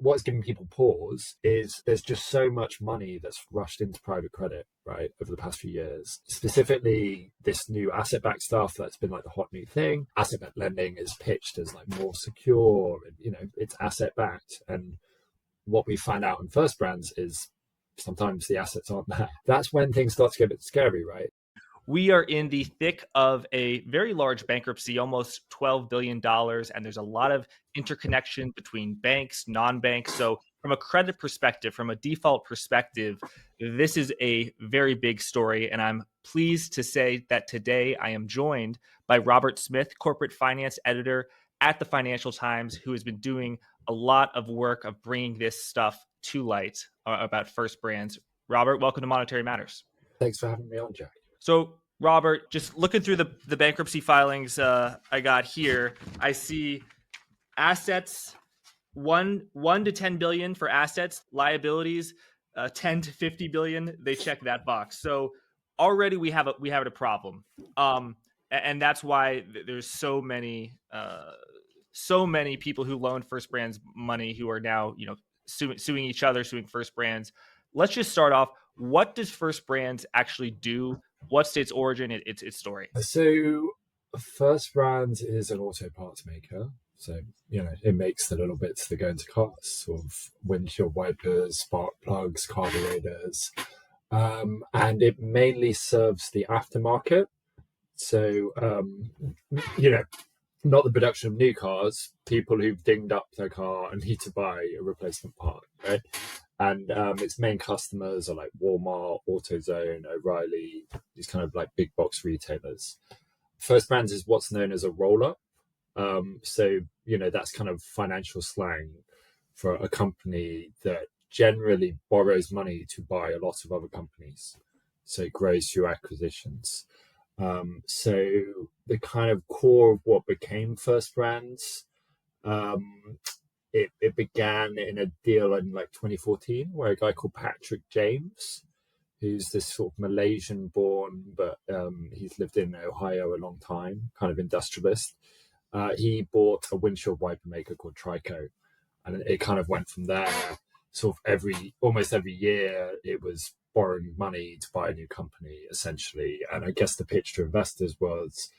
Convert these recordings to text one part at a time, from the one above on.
what's giving people pause is there's just so much money that's rushed into private credit, right, over the past few years. Specifically, this new asset-backed stuff that's been like the hot new thing. Asset-backed lending is pitched as like more secure, and it's asset-backed. And what we find out in first brands is sometimes the assets aren't there. That's when things start to get a bit scary, right? We are in the thick of a very large bankruptcy, almost $12 billion, and there's a lot of interconnection between banks, non-banks. So from a credit perspective, from a default perspective, this is a very big story, and I'm pleased to say that today I am joined by Robert Smith, corporate finance editor at the Financial Times, who has been doing a lot of work of bringing this stuff to light about first brands. Robert, welcome to Monetary Matters. Thanks for having me on, Jack. So, Robert, just looking through the bankruptcy filings I got here, I see assets 1 to 10 billion for assets, liabilities 10 to 50 billion. They check that box. So already we have a problem, and that's why there's so many people who loaned First Brands money who are now suing each other, suing First Brands. Let's just start off. What does First Brands actually do? What's its origin, its story? So First Brands is an auto parts maker. So, it makes the little bits that go into cars, sort of windshield wipers, spark plugs, carburetors. And it mainly serves the aftermarket. So, not the production of new cars, people who've dinged up their car and need to buy a replacement part, right? And its main customers are like Walmart, AutoZone, O'Reilly, these kind of like big box retailers. First Brands is what's known as a roll-up. So, that's kind of financial slang for a company that generally borrows money to buy a lot of other companies. So it grows through acquisitions. So the kind of core of what became First Brands, it began in a deal in like 2014 where a guy called Patrick James, who's this sort of Malaysian born, but he's lived in Ohio a long time, kind of industrialist. He bought a windshield wiper maker called Trico, and it kind of went from there. Sort of almost every year, it was borrowing money to buy a new company, essentially. And I guess the pitch to investors was,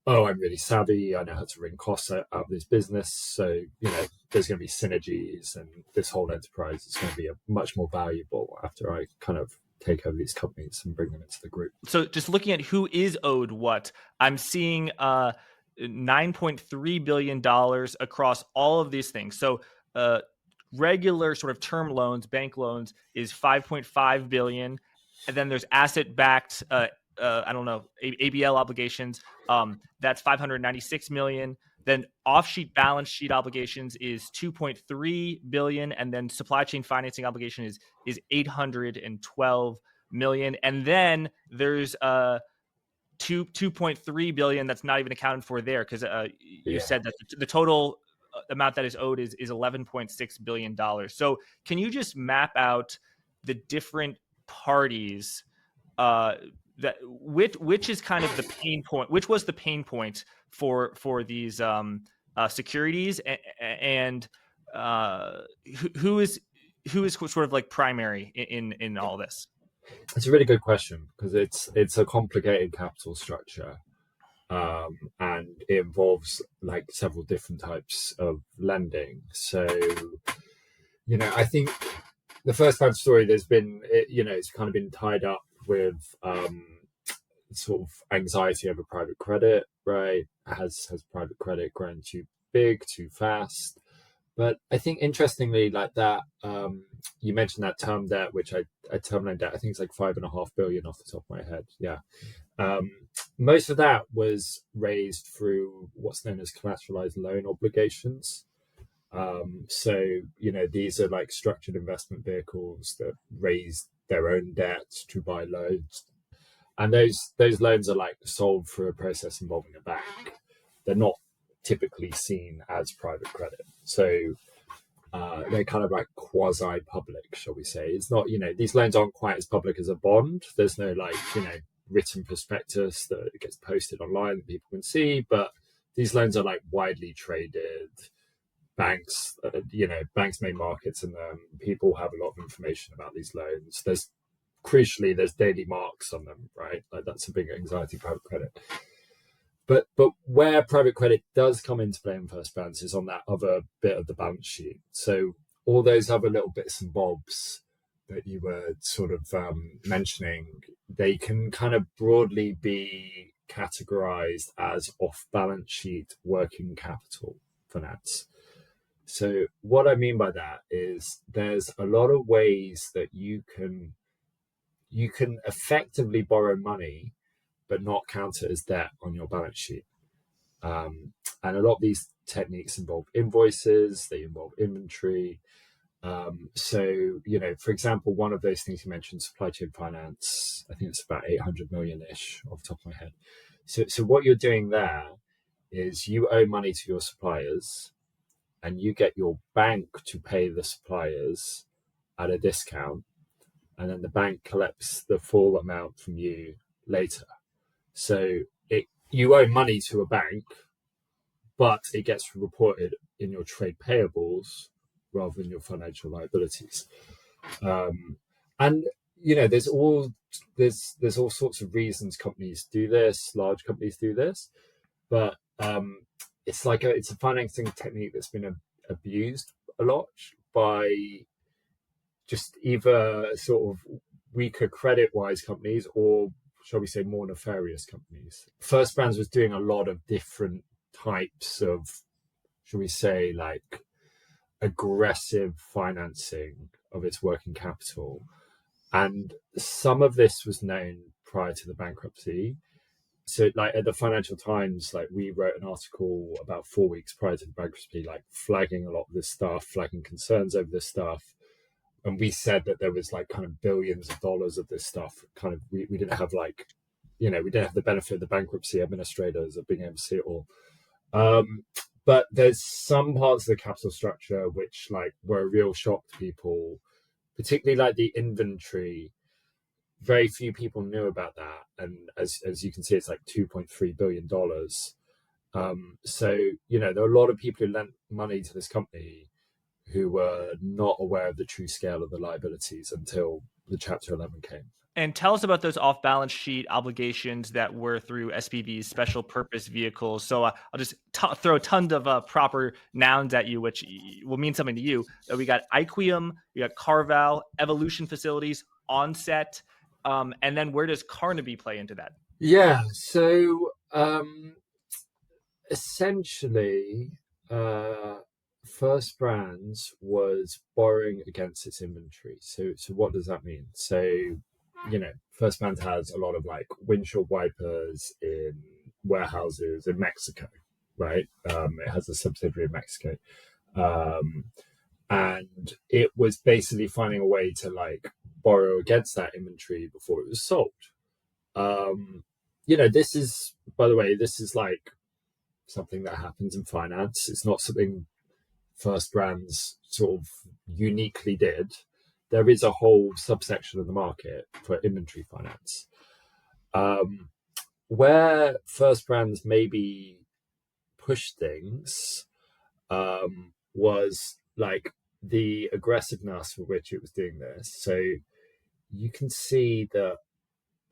oh, I'm really savvy. I know how to wring costs out of this business. So, there's going to be synergies, and this whole enterprise is going to be much more valuable after I kind of take over these companies and bring them into the group. So just looking at who is owed what, I'm seeing $9.3 billion across all of these things. So regular sort of term loans, bank loans, is $5.5 billion. And then there's asset-backed, ABL obligations. That's $596 million. Then off-sheet balance sheet obligations is $2.3 billion. And then supply chain financing obligation is $812 million. And then there's $2.3 billion that's not even accounted for there, because you said that the total amount that is owed is $11.6 billion. So can you just map out the different parties, which is kind of the pain point, which was the pain point for these securities, and who is sort of like primary in all this? It's a really good question, because it's a complicated capital structure, and it involves like several different types of lending. So, I think the First Brand story, there's been, it's kind of been tied up with sort of anxiety over private credit, right? Has private credit grown too big, too fast? But I think interestingly, like that, you mentioned that term debt, which term loan debt, I think it's like $5.5 billion off the top of my head. Yeah. Most of that was raised through what's known as collateralized loan obligations. So, these are like structured investment vehicles that raise their own debt to buy loans. And those loans are like sold through a process involving a bank. They're not typically seen as private credit. So they're kind of like quasi-public, shall we say. It's not, these loans aren't quite as public as a bond. There's no written prospectus that gets posted online that people can see, but these loans are like widely traded, banks, banks make markets, and people have a lot of information about these loans. There's daily marks on them, right? Like that's a big anxiety, private credit. But where private credit does come into play in first brands is on that other bit of the balance sheet. So all those other little bits and bobs that you were sort of mentioning, they can kind of broadly be categorized as off-balance sheet working capital finance. So what I mean by that is there's a lot of ways that you can effectively borrow money but not count it as debt on your balance sheet. And a lot of these techniques involve invoices, they involve inventory. So, for example, one of those things you mentioned, supply chain finance, I think it's about 800 million-ish off the top of my head. So what you're doing there is you owe money to your suppliers and you get your bank to pay the suppliers at a discount, and then the bank collects the full amount from you later. So you owe money to a bank, but it gets reported in your trade payables rather than your financial liabilities. And there's all sorts of reasons companies do this. Large companies do this, but it's a financing technique that's been abused a lot by just either sort of weaker credit-wise companies or, shall we say, more nefarious companies. First Brands was doing a lot of different types of, shall we say, like aggressive financing of its working capital. And some of this was known prior to the bankruptcy. So like at the Financial Times, like we wrote an article about 4 weeks prior to the bankruptcy, like flagging a lot of this stuff, flagging concerns over this stuff. And we said that there was like kind of billions of dollars of this stuff. Kind of, we didn't have like, we didn't have the benefit of the bankruptcy administrators of being able to see it all. But there's some parts of the capital structure which like were a real shock to people, particularly like the inventory. Very few people knew about that. And as you can see, it's like $2.3 billion. So, there are a lot of people who lent money to this company who were not aware of the true scale of the liabilities until the Chapter 11 came. And tell us about those off-balance sheet obligations that were through SPV's special purpose vehicles. So I'll just throw a ton of proper nouns at you, which will mean something to you. We got Iquium, we got Carval, Evolution Facilities, Onset, and then where does Carnaby play into that? Yeah, so essentially, First Brands was borrowing against its inventory. So what does that mean? So, First Brands has a lot of like windshield wipers in warehouses in Mexico, right? It has a subsidiary in Mexico. And it was basically finding a way to like borrow against that inventory before it was sold. This is, by the way, this is like something that happens in finance. It's not something First Brands sort of uniquely did. There is a whole subsection of the market for inventory finance. Where First Brands maybe pushed things was like the aggressiveness with which it was doing this. So you can see that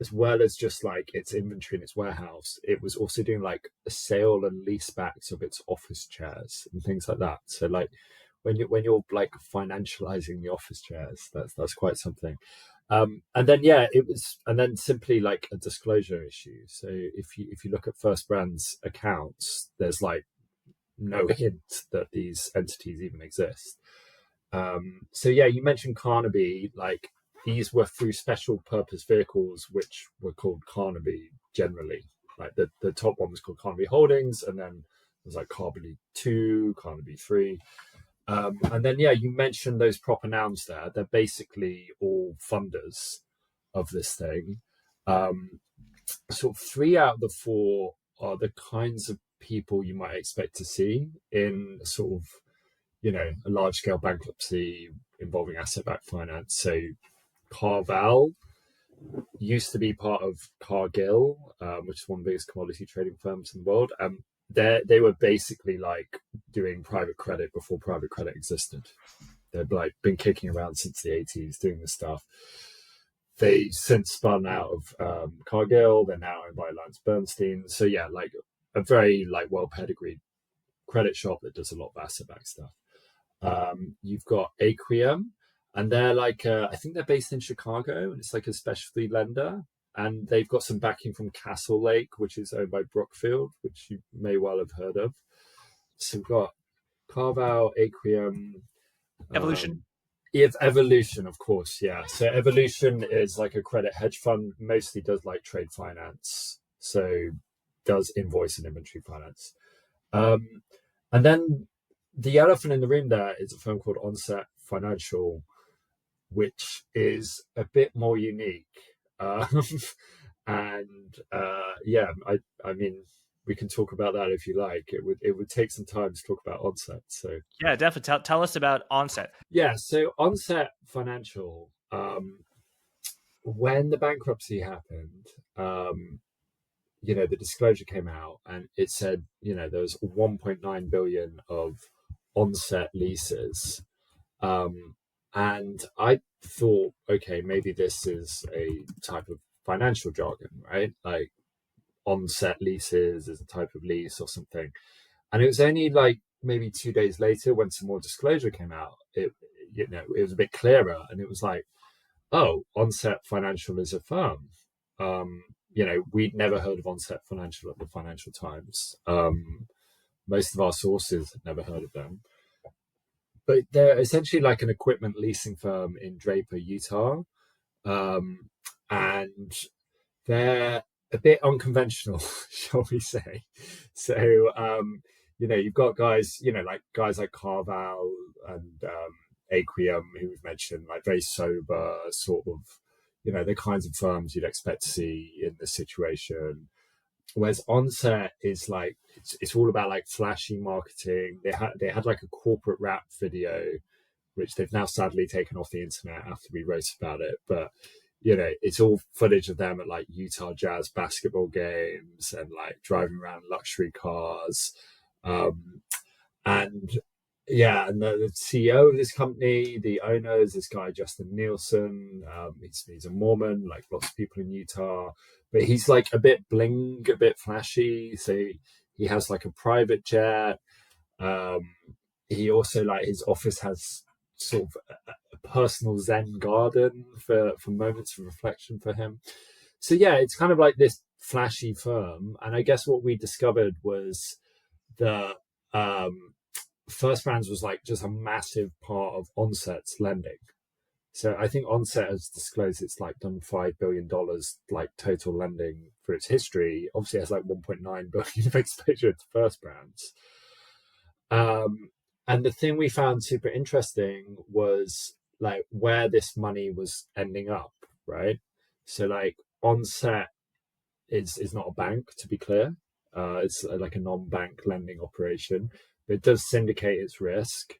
as well as just like its inventory in its warehouse, it was also doing like a sale and lease backs of its office chairs and things like that. So like when you're like financializing the office chairs, that's quite something. And then and then simply like a disclosure issue. So if you look at First Brands accounts, there's like no hint that these entities even exist. So you mentioned Carnaby, like these were through special purpose vehicles, which were called Carnaby generally. Like the top one was called Carnaby Holdings, and then there's like Carnaby 2, Carnaby 3. And then, you mentioned those proper nouns there. They're basically all funders of this thing. Sort of 3 out of the 4 are the kinds of people you might expect to see in sort of, a large-scale bankruptcy involving asset-backed finance. So Carval used to be part of Cargill, which is one of the biggest commodity trading firms in the world. they were basically like doing private credit before private credit existed. They've like been kicking around since the 80s doing this stuff. They since spun out of Cargill. They're now owned by Bernstein. So yeah, like a very like well pedigreed credit shop that does a lot of asset backed stuff. You've got Aquium, and they're like I think they're based in Chicago, and it's like a specialty lender. And they've got some backing from Castle Lake, which is owned by Brookfield, which you may well have heard of. So we've got Carval, Aquium, Evolution. it's Evolution, of course, yeah. So Evolution is like a credit hedge fund, mostly does like trade finance, so does invoice and inventory finance. Um, and then the elephant in the room there is a firm called Onset Financial, which is a bit more unique. Um, and yeah, I mean, we can talk about that if you like. It would take some time to talk about Onset. So Yeah, definitely. Tell us about Onset. yeah, so Onset Financial, when the bankruptcy happened, the disclosure came out and it said, there was 1.9 billion of Onset leases. And I thought, okay, maybe this is a type of financial jargon, right? Like onset leases is a type of lease or something. And it was only like maybe 2 days later when some more disclosure came out, it was a bit clearer, and it was like, oh, Onset Financial is a firm. We'd never heard of Onset Financial at the Financial Times. Most of our sources had never heard of them, but they're essentially like an equipment leasing firm in Draper, Utah, and they're a bit unconventional, shall we say? So, you've got guys, like guys like Carval and Aquium, who we've mentioned, like very sober, sort of, the kinds of firms you'd expect to see in this situation. Whereas Onset is like it's all about like flashy marketing. They had like a corporate rap video, which they've now sadly taken off the internet after we wrote about it. But it's all footage of them at like Utah Jazz basketball games and like driving around luxury cars. And yeah, and the CEO of this company, the owner, is this guy Justin Nielsen. He's a Mormon, like lots of people in Utah, but he's like a bit bling, a bit flashy. So he has like a private jet. He also like his office has sort of a personal Zen garden for moments of reflection for him. So yeah, it's kind of like this flashy firm, and I guess what we discovered was the First Brands was like just a massive part of Onset's lending. So I think Onset has disclosed it's like done $5 billion like total lending for its history. Obviously, it has like 1.9 billion of exposure to First Brands. And the thing we found super interesting was like where this money was ending up, right? So like Onset is not a bank, to be clear. It's like a non-bank lending operation, but it does syndicate its risk.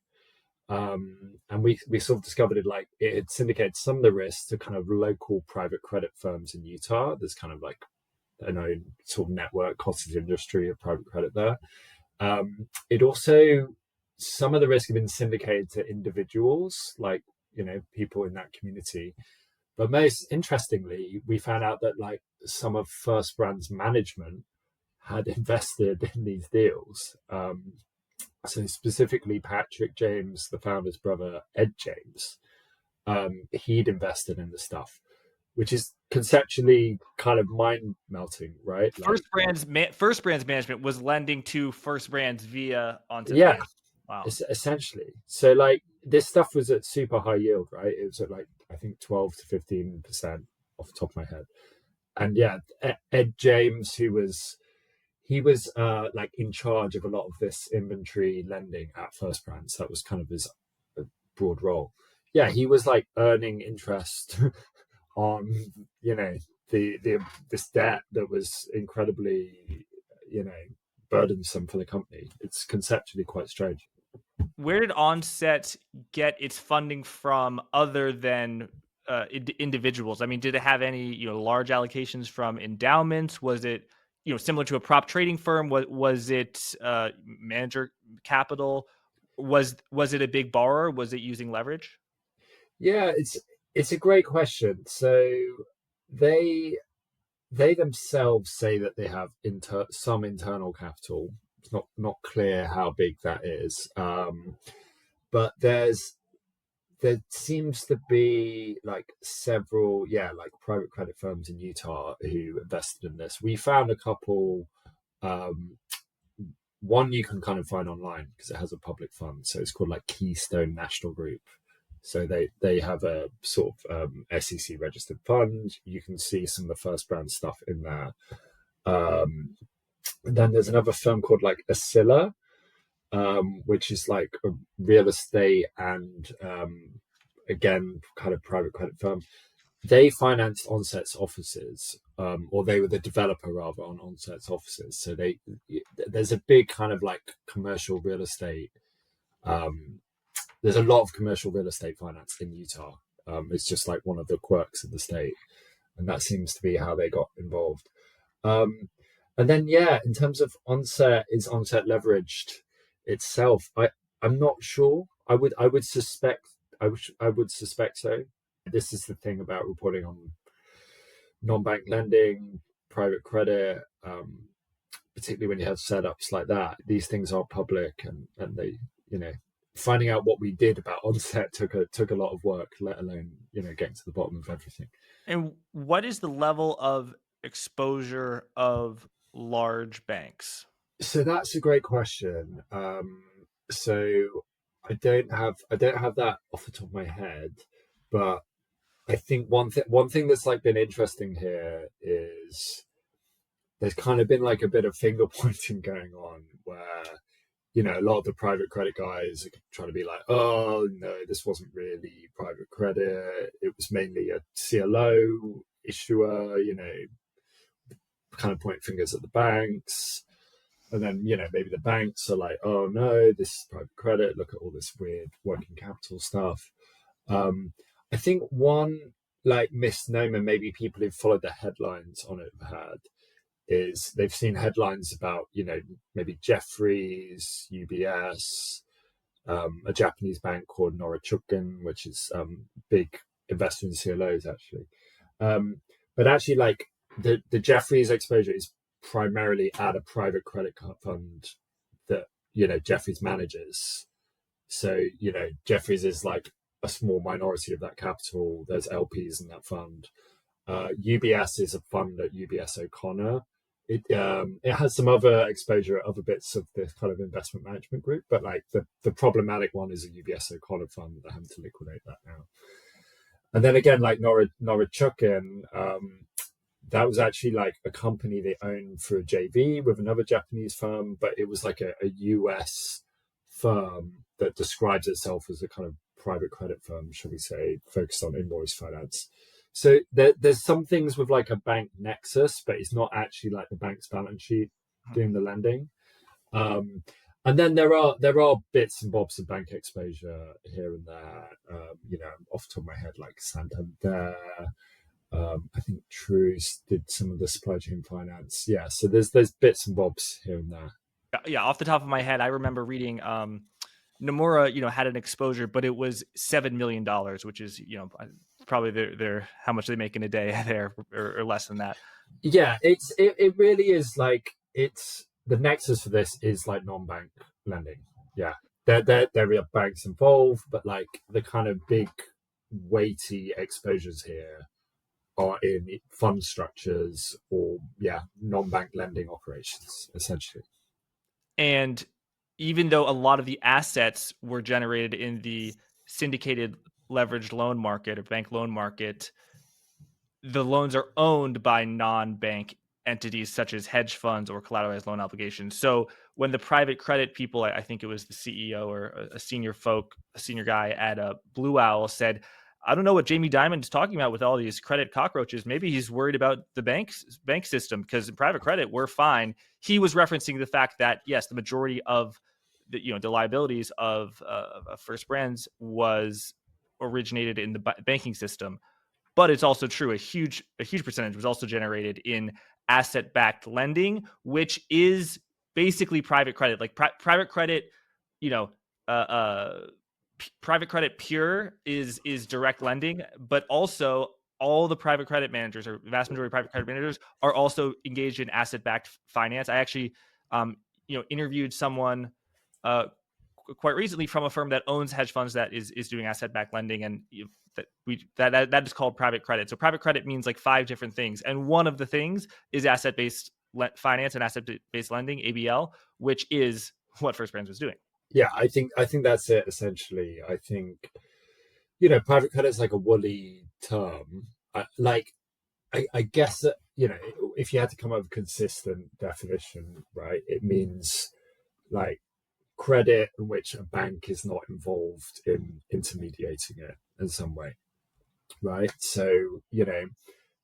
And we sort of discovered it had syndicated some of the risks to kind of local private credit firms in Utah. There's kind of like an own sort of network cottage industry of private credit there. It also, some of the risk had been syndicated to individuals, like people in that community. But most interestingly, we found out that like some of First Brand's management had invested in these deals. So specifically, Patrick James, the founder's brother, Ed James, he'd invested in the stuff, which is conceptually kind of mind melting, right? First Brands management was lending to First Brands via Onset. Yeah, Wow. essentially. So like this stuff was at super high yield, right? It was at like I think 12 to 15% off the top of my head. And yeah, Ed James, he was like in charge of a lot of this inventory lending at First Brands. That was kind of his broad role. Yeah, he was like earning interest on this debt that was incredibly burdensome for the company. It's conceptually quite strange. Where did Onset get its funding from other than individuals? I mean, did it have any large allocations from endowments? Was it similar to a prop trading firm? Was it manager capital? Was it a big borrower? Was it using leverage? Yeah, it's a great question. So they they themselves say that they have some internal capital. It's not clear how big that is, but there seems to be like several, yeah, like private credit firms in Utah who invested in this. We found a couple. Um, One you can kind of find online because it has a public fund, so it's called like Keystone National Group. So they have a sort of SEC registered fund. You can see some of the first brand stuff in there. Then there's another firm called like Ascilla, which is like a real estate and again kind of private credit firm. They financed Onset's offices, or they were the developer rather on Onset's offices. So there's a big kind of like commercial real estate. Um, there's a lot of commercial real estate finance in Utah. It's just like one of the quirks of the state, and that seems to be how they got involved. Um, and then yeah, in terms of Onset, is Onset leveraged itself? I'm not sure. I would suspect I would suspect so. This is the thing about reporting on non-bank lending, private credit, particularly when you have setups like that. These things are public, and they, finding out what we did about Onset took a lot of work, let alone getting to the bottom of everything. And what is the level of exposure of large banks? So that's a great question. So I don't have that off the top of my head, but I think one thing that's like been interesting here is there's kind of been like a bit of finger pointing going on where a lot of the private credit guys are trying to be like, oh no, this wasn't really private credit, it was mainly a CLO issuer, kind of point fingers at the banks. And then maybe the banks are like, oh no, this is private credit, look at all this weird working capital stuff. um I think one like misnomer maybe people who've followed the headlines on it have had is they've seen headlines about maybe Jefferies, UBS, a Japanese bank called Norichukin, which is big investor in CLOs actually. But actually, like the Jefferies exposure is primarily at a private credit card fund that Jefferies manages. So Jefferies is like a small minority of that capital. There's LPs in that fund. UBS is a fund at UBS O'Connor. It has some other exposure at other bits of this kind of investment management group, but like the problematic one is a UBS O'Connor fund. They're having to liquidate that now. And then again, like Norichukin, that was actually like a company they owned through a JV with another Japanese firm, but it was like a US firm that describes itself as a kind of private credit firm, shall we say, focused on invoice finance. So there's some things with like a bank nexus, but it's not actually like the bank's balance sheet doing the lending. Um, and then there are bits and bobs of bank exposure here and there. Off the top of my head, like Santander. I think Truist did some of the supply chain finance. Yeah, so there's bits and bobs here and there. Yeah, off the top of my head, I remember reading Nomura, had an exposure, but it was $7 million, which is, probably their how much they make in a day there, or less than that. Yeah, it really is like it's the nexus for this is like non-bank lending. Yeah, there are banks involved, but like the kind of big weighty exposures here are in fund structures or non-bank lending operations essentially. And even though a lot of the assets were generated in the syndicated leveraged loan market or bank loan market, the loans are owned by non-bank entities such as hedge funds or collateralized loan obligations. So when the private credit people, I think it was the CEO or a senior guy at Blue Owl said, I don't know what Jamie Dimon's talking about with all these credit cockroaches. Maybe he's worried about the bank system, because in private credit, we're fine. He was referencing the fact that, yes, the majority of the liabilities of First Brands was originated in the banking system. But it's also true, a huge percentage was also generated in asset-backed lending, which is basically private credit. Like private credit, you know, private credit pure is direct lending, but also all the private credit managers, or vast majority of private credit managers, are also engaged in asset-backed finance. I actually, interviewed someone quite recently from a firm that owns hedge funds that is doing asset-backed lending, and that is called private credit. So private credit means like 5 different things, and one of the things is asset-based finance and asset-based lending, ABL, which is what First Brands was doing. Yeah, I think that's it essentially. I think private credit is like a woolly term. I guess that if you had to come up with a consistent definition, right, it means like credit in which a bank is not involved in intermediating it in some way, right? So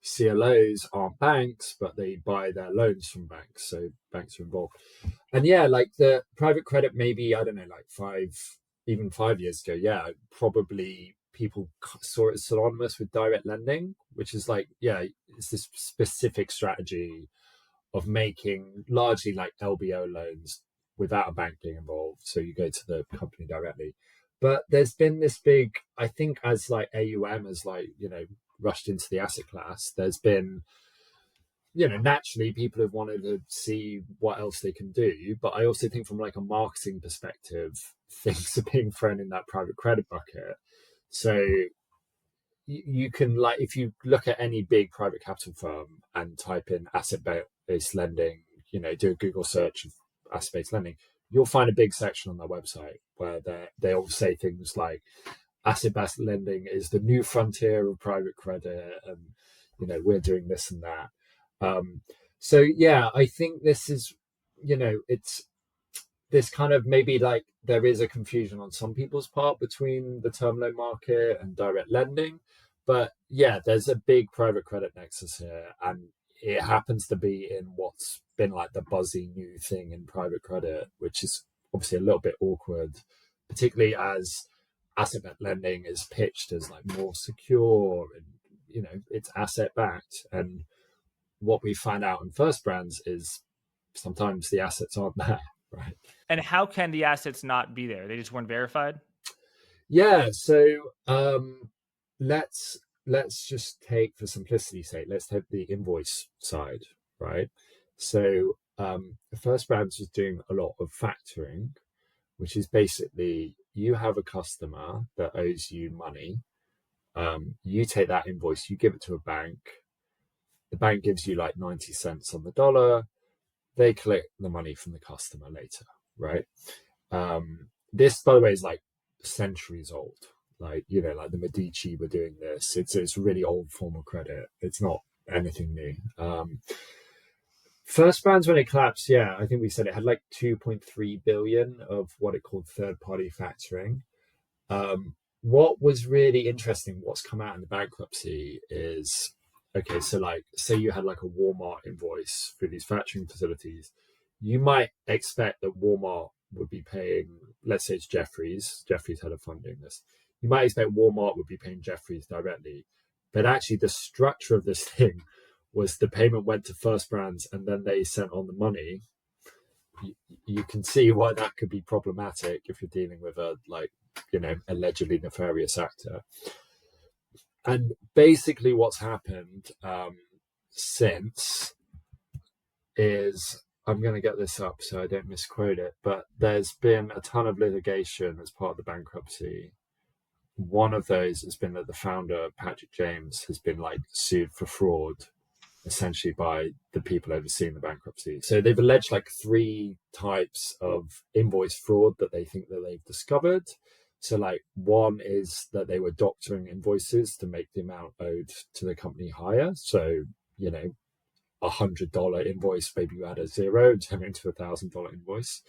CLOs aren't banks, but they buy their loans from banks, so banks are involved. And yeah, like the private credit, maybe I don't know, like 5 years ago, yeah, probably people saw it synonymous with direct lending, which is like, yeah, it's this specific strategy of making largely like LBO loans without a bank being involved. So you go to the company directly. But there's been this big, I think, as like AUM has like, rushed into the asset class, there's been, naturally people have wanted to see what else they can do. But I also think from like a marketing perspective, things are being thrown in that private credit bucket. So you can, like, if you look at any big private capital firm and type in asset-based lending, do a Google search of asset-based lending, you'll find a big section on their website where they'll say things like asset-based lending is the new frontier of private credit, and we're doing this and that. So yeah, I think this is, it's this kind of, maybe like there is a confusion on some people's part between the term loan market and direct lending. But yeah, there's a big private credit nexus here, and it happens to be in what's been like the buzzy new thing in private credit, which is obviously a little bit awkward, particularly as asset-backed lending is pitched as like more secure and it's asset-backed. And what we find out in First Brands is sometimes the assets aren't there, right? And how can the assets not be there? They just weren't verified? Yeah, so let's just take, for simplicity's sake, let's take the invoice side, right? So First Brands was doing a lot of factoring, which is basically you have a customer that owes you money. You take that invoice, you give it to a bank. The bank gives you like 90 cents on the dollar. They collect the money from the customer later, right? This, by the way, is like centuries old. Like, like the Medici were doing this. It's a really old form of credit. It's not anything new. First Brands, when it collapsed, yeah, I think we said it had like 2.3 billion of what it called third-party factoring. What was really interesting, what's come out in the bankruptcy is, okay, so like, say you had like a Walmart invoice for these factoring facilities, you might expect that Walmart would be paying, let's say it's Jefferies had a fund doing this. You might expect Walmart would be paying Jefferies directly. But actually the structure of this thing was the payment went to First Brands and then they sent on the money. You can see why that could be problematic if you're dealing with a allegedly nefarious actor. And basically what's happened since is, I'm going to get this up so I don't misquote it, but there's been a ton of litigation as part of the bankruptcy. One of those has been that the founder, Patrick James, has been like sued for fraud, essentially by the people overseeing the bankruptcy. So they've alleged like 3 types of invoice fraud that they think that they've discovered. So like one is that they were doctoring invoices to make the amount owed to the company higher. So, $100 invoice, maybe you add a 0, turn into $1,000 invoice.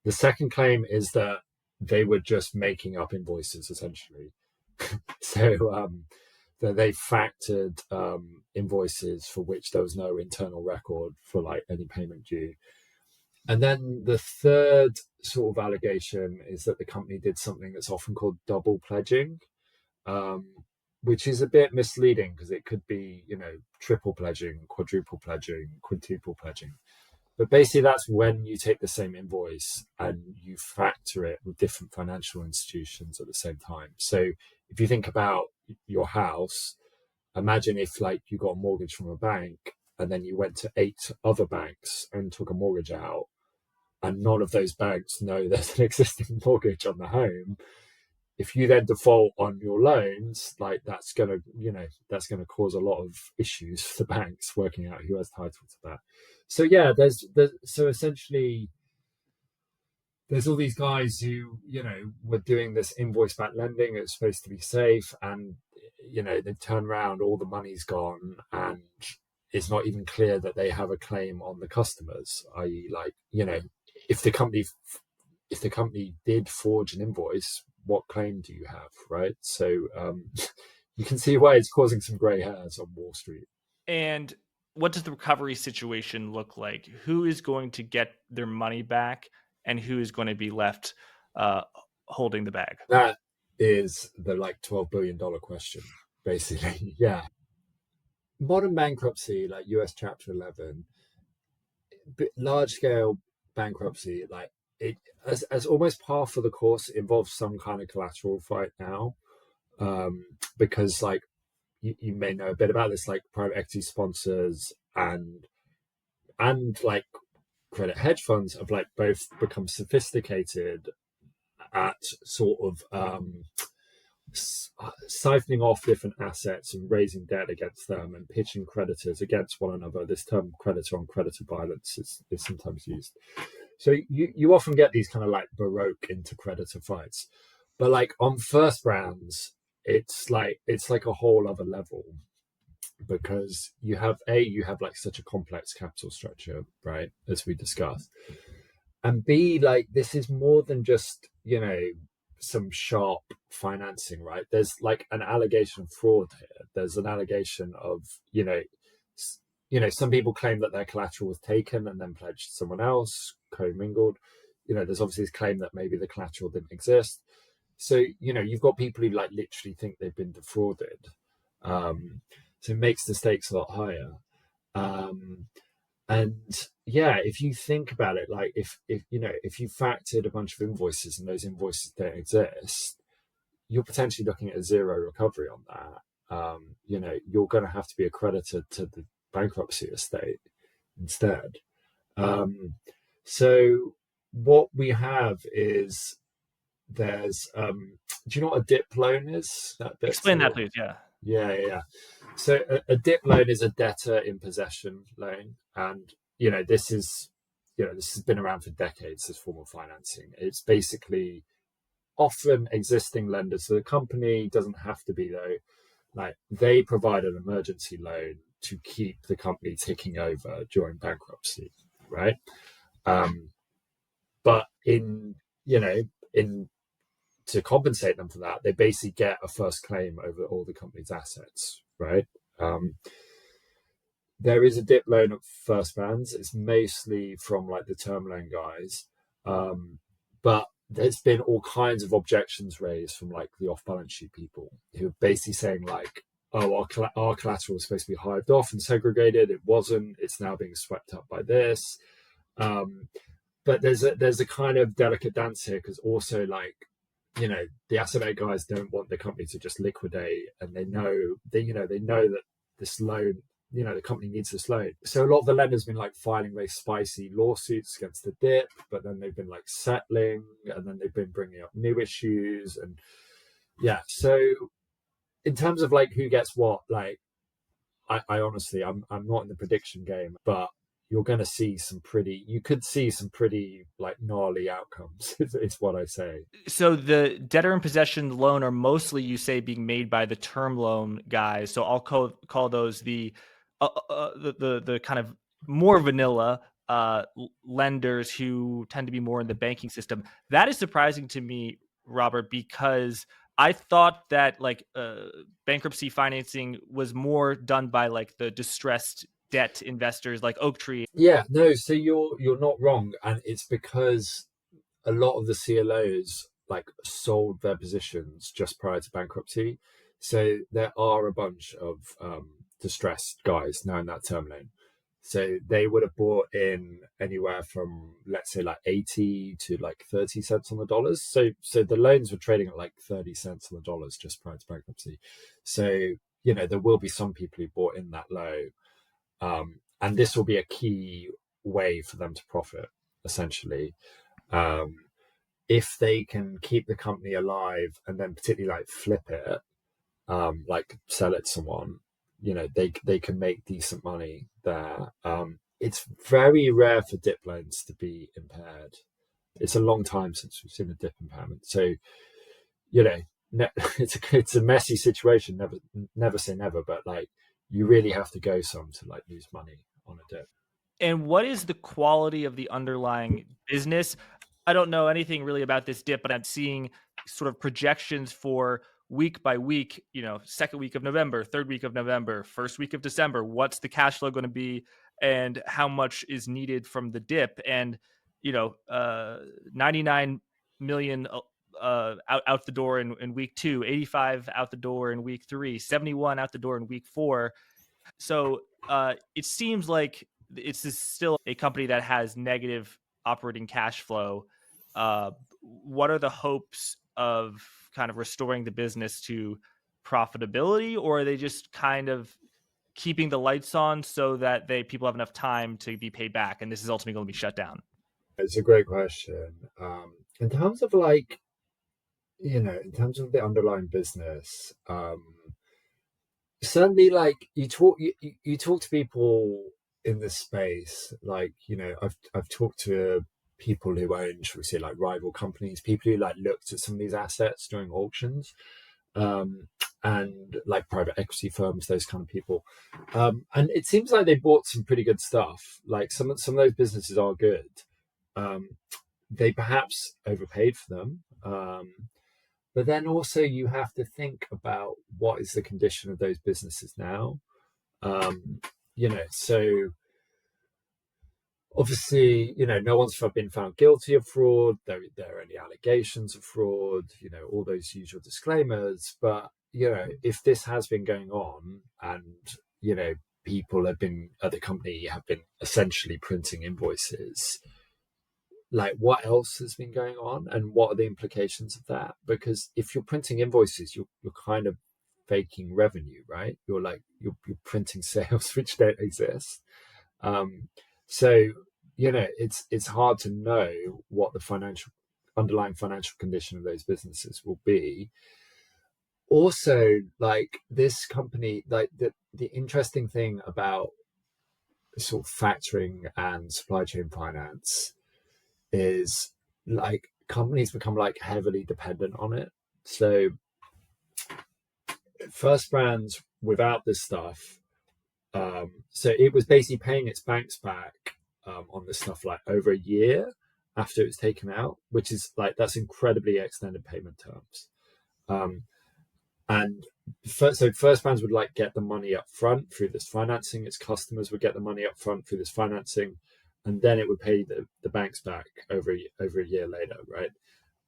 The second claim is that they were just making up invoices, essentially. So that they factored invoices for which there was no internal record for like any payment due. And then the third sort of allegation is that the company did something that's often called double pledging. which is a bit misleading because it could be, triple pledging, quadruple pledging, quintuple pledging. But basically, that's when you take the same invoice and you factor it with different financial institutions at the same time. So if you think about your house, imagine if like you got a mortgage from a bank and then you went to 8 other banks and took a mortgage out, and none of those banks know there's an existing mortgage on the home. If you then default on your loans, like that's gonna cause a lot of issues for the banks working out who has title to that. So yeah, there's so essentially there's all these guys who were doing this invoice backed lending. It's supposed to be safe, and they turn around, all the money's gone, and it's not even clear that they have a claim on the customers. I.e., like if the company did forge an invoice, what claim do you have, right? So you can see why it's causing some gray hairs on Wall Street. And what does the recovery situation look like? Who is going to get their money back, and who is going to be left holding the bag? That is the like $12 billion question, basically. Yeah. Modern bankruptcy, like US Chapter 11, large scale bankruptcy, like it as almost par for the course, involves some kind of collateral fight now. Because like you may know a bit about this, like private equity sponsors and like credit hedge funds have like both become sophisticated at sort of siphoning off different assets and raising debt against them and pitching creditors against one another. This term creditor on creditor violence is sometimes used. So you often get these kind of like Baroque intercreditor fights, but like on first rounds, it's like a whole other level, because you have like such a complex capital structure, right, as we discussed, and B, like this is more than just some sharp financing, right? There's like an allegation of fraud here. There's an allegation of some people claim that their collateral was taken and then pledged to someone else, commingled. There's obviously this claim that maybe the collateral didn't exist. So you've got people who like literally think they've been defrauded. So it makes the stakes a lot higher. And yeah, if you think about it, like if you factored a bunch of invoices and those invoices don't exist, you're potentially looking at a zero recovery on that. You're going to have to be a creditor to the bankruptcy estate instead. So what we have is there's do you know what a dip loan is? Explain that, please. Yeah. Yeah. So a DIP loan is a debtor-in-possession loan, and this has been around for decades. This form of financing, it's basically often existing lenders. So the company doesn't have to be, though. Like they provide an emergency loan to keep the company ticking over during bankruptcy, right? But in to compensate them for that, they basically get a first claim over all the company's assets, right? There is a dip loan at first rounds. It's mostly from like the term loan guys, but there's been all kinds of objections raised from like the off-balance sheet people who are basically saying like, oh, our collateral was supposed to be hived off and segregated. It wasn't. It's now being swept up by this. But there's a kind of delicate dance here, because also like the asset guys don't want the company to just liquidate, and they know that this loan, the company needs this loan. So a lot of the lenders have been like filing very spicy lawsuits against the dip, but then they've been like settling, and then they've been bringing up new issues, and yeah. So in terms of like who gets what, like I honestly, I'm not in the prediction game, but you could see some pretty like gnarly outcomes. It's what I say. So the debtor-in-possession loan are mostly, you say, being made by the term loan guys. So I'll call those the kind of more vanilla lenders who tend to be more in the banking system. That is surprising to me, Robert, because I thought that like bankruptcy financing was more done by like the distressed debt investors like Oaktree. Yeah, no, so you're not wrong, and it's because a lot of the CLOs like sold their positions just prior to bankruptcy. So there are a bunch of distressed guys now in that term loan. So they would have bought in anywhere from, let's say, like 80 to like 30 cents on the dollars. So the loans were trading at like 30 cents on the dollars just prior to bankruptcy. So, there will be some people who bought in that low. And this will be a key way for them to profit, essentially. Um, if they can keep the company alive and then particularly like flip it, like sell it to someone, they can make decent money there. It's very rare for dip loans to be impaired. It's a long time since we've seen a dip impairment. So, you know, it's a messy situation. Never say never, but like you really have to go some to like lose money on a dip. And what is the quality of the underlying business? I don't know anything really about this dip, but I'm seeing sort of projections for week by week, second week of November, third week of November, first week of December. What's the cash flow going to be and how much is needed from the dip? And, 99 million out the door in week two, 85 out the door in week three, 71 out the door in week four. So it seems like it's still a company that has negative operating cash flow. What are the hopes of kind of restoring the business to profitability, or are they just kind of keeping the lights on so that people have enough time to be paid back, and this is ultimately going to be shut down? It's a great question. In terms of like, in terms of the underlying business, certainly like you talk to people in this space, like I've talked to people who own, shall we say, like rival companies, people who like looked at some of these assets during auctions, um and like private equity firms, those kind of people, and it seems like they bought some pretty good stuff. Like some of those businesses are good. um they perhaps overpaid for them. But then also you have to think about what is the condition of those businesses now. Um, so obviously, no one's been found guilty of fraud. There are any allegations of fraud, all those usual disclaimers. But, if this has been going on and, people have been at the company have been essentially printing invoices, like what else has been going on and what are the implications of that? Because if you're printing invoices, you're kind of faking revenue, right? You're printing sales which don't exist. um so it's hard to know what the financial underlying financial condition of those businesses will be. Also, like this company, like the interesting thing about sort of factoring and supply chain finance is like companies become like heavily dependent on it. So First Brands without this stuff, so it was basically paying its banks back on this stuff like over a year after it was taken out, which is like that's incredibly extended payment terms. Um, and so First Brands would like get the money up front through this financing. Its customers would get the money up front through this financing, and then it would pay the banks back over a year later, right?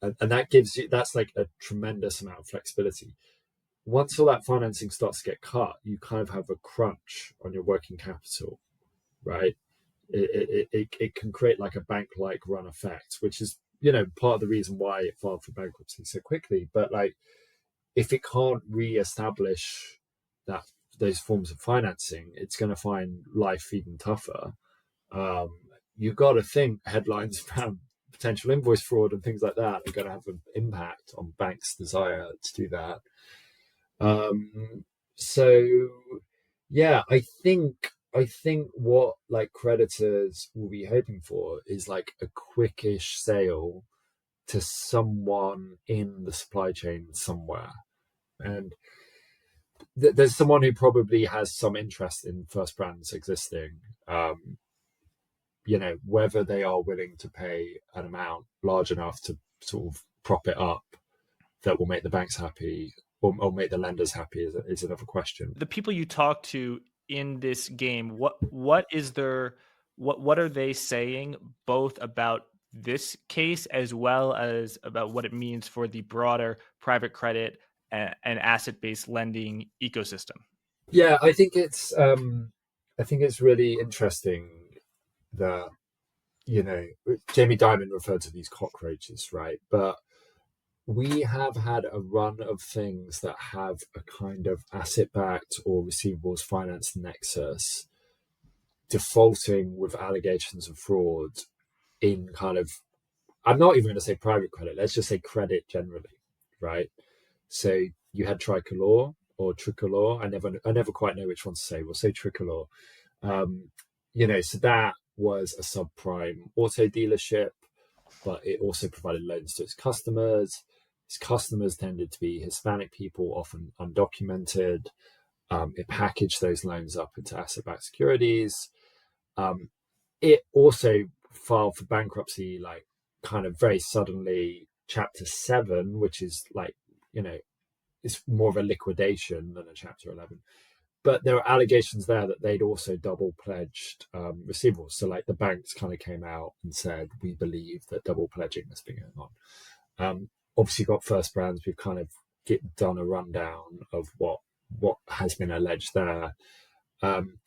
And that gives you that's like a tremendous amount of flexibility. Once all that financing starts to get cut, you kind of have a crunch on your working capital, right? It can create like a bank-like run effect, which is part of the reason why it filed for bankruptcy so quickly. But like, if it can't re-establish that those forms of financing, it's going to find life even tougher. Um, you've got to think headlines around potential invoice fraud and things like that are going to have an impact on banks' desire to do that. So yeah, I think what like creditors will be hoping for is like a quickish sale to someone in the supply chain somewhere. And there's someone who probably has some interest in First Brands existing. Whether they are willing to pay an amount large enough to sort of prop it up that will make the banks happy, or make the lenders happy is another question. The people you talk to in this game, what is their what are they saying both about this case as well as about what it means for the broader private credit an asset-based lending ecosystem? Yeah, I think it's really interesting that, Jamie Dimon referred to these cockroaches, right? But we have had a run of things that have a kind of asset-backed or receivables finance nexus defaulting with allegations of fraud in kind of, I'm not even going to say private credit, let's just say credit generally, right? So you had Tricolor or Tricolor. I never quite know which one to say. We'll say Tricolor. Um, so that was a subprime auto dealership, but it also provided loans to its customers. Its customers tended to be Hispanic people, often undocumented. It packaged those loans up into asset-backed securities. Um, it also filed for bankruptcy, like kind of very suddenly, Chapter 7, which is like, it's more of a liquidation than a Chapter 11. But there were allegations there that they'd also double pledged receivables. So, like, the banks kind of came out and said, we believe that double pledging has been going on. Obviously, got First Brands. We've kind of done a rundown of what has been alleged there.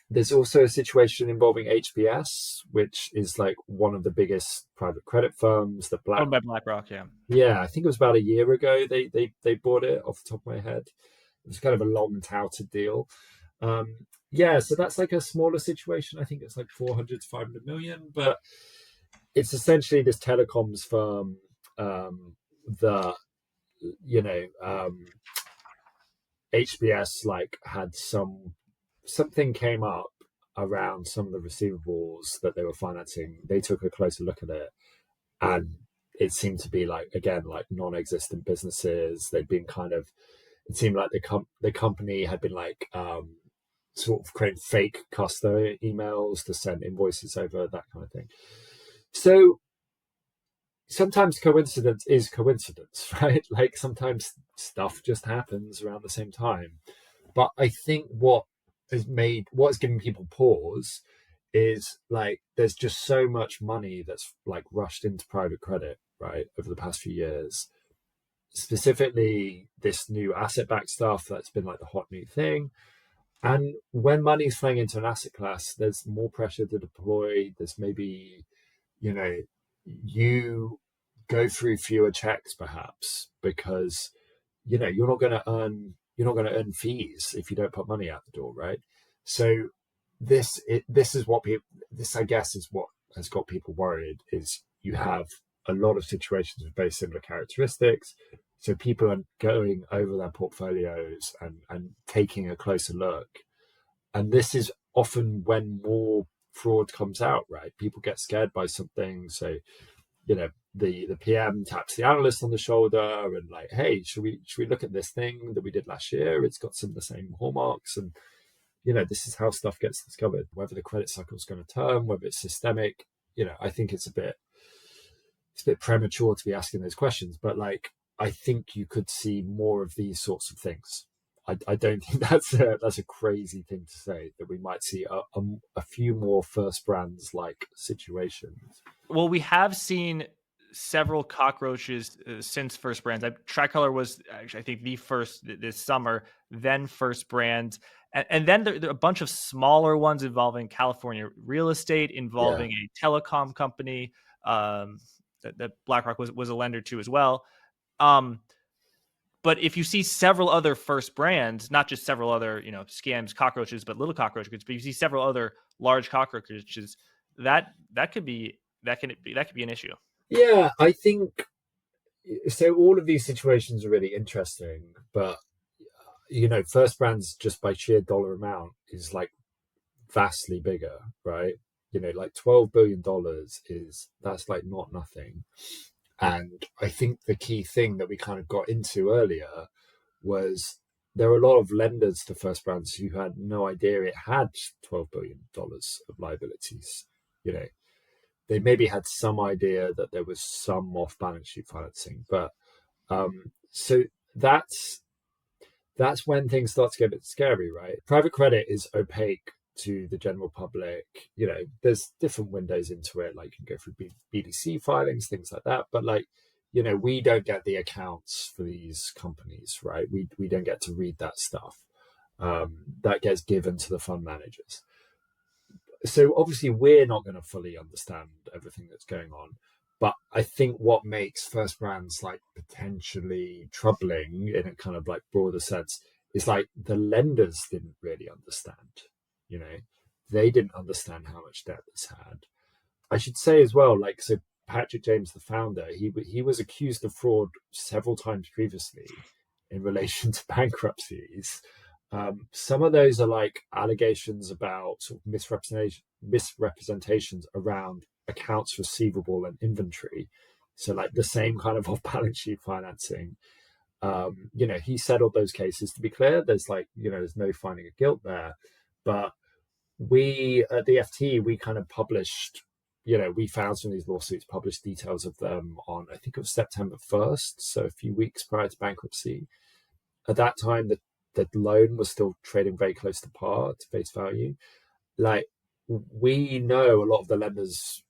There's also a situation involving HBS, which is like one of the biggest private credit firms. Owned by BlackRock, yeah. Yeah, I think it was about a year ago they bought it off the top of my head. It was kind of a long touted deal. Yeah, so that's like a smaller situation. I think it's like 400 to 500 million, but it's essentially this telecoms firm that HBS like had something came up around some of the receivables that they were financing. They took a closer look at it, and it seemed to be like, again, like non-existent businesses. They'd been kind of, it seemed like the company had been like sort of creating fake customer emails to send invoices over, that kind of thing. So sometimes coincidence is coincidence, right? Like sometimes stuff just happens around the same time. But I think what's giving people pause is like there's just so much money that's like rushed into private credit, right, over the past few years. Specifically, this new asset-backed stuff that's been like the hot new thing. And when money's flowing into an asset class, there's more pressure to deploy. There's maybe, you know, you go through fewer checks perhaps because you're not going to earn fees if you don't put money out the door, right? So this is what people, this I guess is what has got people worried, is you have a lot of situations with very similar characteristics. So people are going over their portfolios and taking a closer look. And this is often when more fraud comes out, right? People get scared by something. So, the PM taps the analyst on the shoulder and like, hey, should we look at this thing that we did last year? It's got some of the same hallmarks, and this is how stuff gets discovered. Whether the credit cycle is going to turn, whether it's systemic, I think it's a bit premature to be asking those questions. But like, I think you could see more of these sorts of things. I don't think that's a crazy thing to say, that we might see a few more First Brands like situations. Well, we have seen several cockroaches since First Brands. Tricolor was actually, I think, the first this summer, then First Brands. And then there are a bunch of smaller ones involving California real estate, involving a telecom company that BlackRock was a lender to as well. But if you see several other First Brands, not just several other scams, cockroaches, but little cockroaches, but you see several other large cockroaches, that could be an issue. Yeah, I think so. All of these situations are really interesting, but First Brands, just by sheer dollar amount, is like vastly bigger, right? Like $12 billion that's like not nothing. And I think the key thing that we kind of got into earlier was there were a lot of lenders to First Brands who had no idea it had $12 billion of liabilities. They maybe had some idea that there was some off balance sheet financing, but so that's when things start to get a bit scary, right? Private credit is opaque to the general public. There's different windows into it, like you can go through BDC filings, things like that. But like, we don't get the accounts for these companies, right? We don't get to read that stuff. That gets given to the fund managers. So obviously we're not going to fully understand everything that's going on. But I think what makes first brands like potentially troubling in a kind of like broader sense is like the lenders didn't really understand, you know, they didn't understand how much debt this had. I should say as well, like, so Patrick James, the founder, he was accused of fraud several times previously in relation to bankruptcies. Some of those are like allegations about sort of misrepresentations around accounts receivable and inventory. So like the same kind of off-balance sheet financing. He settled those cases. To be clear, there's like, there's no finding of guilt there. But we at the FT, we kind of published, we found some of these lawsuits, published details of them on, I think it was September 1st, so a few weeks prior to bankruptcy. At that time, the loan was still trading very close to par, to face value. Like, we know a lot of the lenders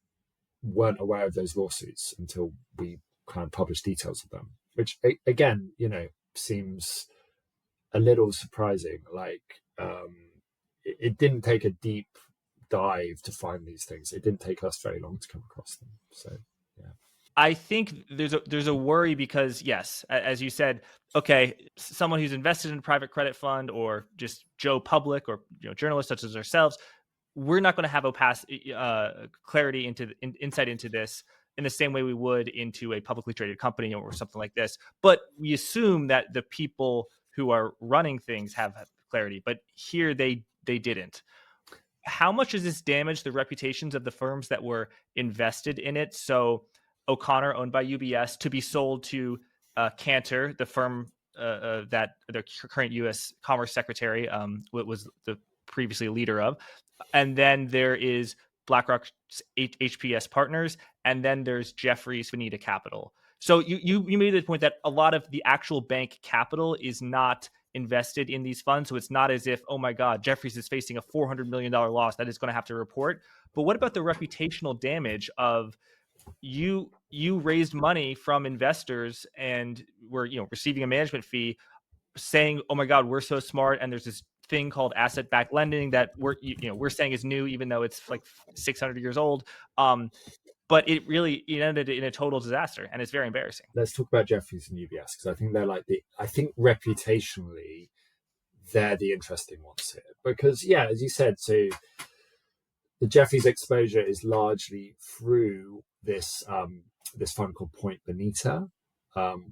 weren't aware of those lawsuits until we kind of published details of them, which again, seems a little surprising. Like, it didn't take a deep dive to find these things. It didn't take us very long to come across them. So, yeah. I think there's a worry because, yes, as you said, okay, someone who's invested in a private credit fund or just Joe Public or journalists such as ourselves, we're not going to have clarity insight into this in the same way we would into a publicly traded company or something like this. But we assume that the people who are running things have clarity. But here they didn't. How much does this damage the reputations of the firms that were invested in it? So O'Connor, owned by UBS, to be sold to Cantor, the firm that the current U.S. Commerce Secretary was the previously leader of. And then there is BlackRock's HPS Partners, and then there's Jefferies Finita Capital. So you made the point that a lot of the actual bank capital is not invested in these funds. So it's not as if, oh my God, Jefferies is facing a $400 million loss that is going to have to report. But what about the reputational damage of you raised money from investors and were receiving a management fee, saying, oh my God, we're so smart, and there's this thing called asset-backed lending that we're saying is new, even though it's like 600 years old. But it ended in a total disaster, and it's very embarrassing. Let's talk about Jefferies and UBS, because I think they're like I think reputationally, they're the interesting ones here. Because, yeah, as you said, so the Jefferies exposure is largely through this fund called Point Bonita,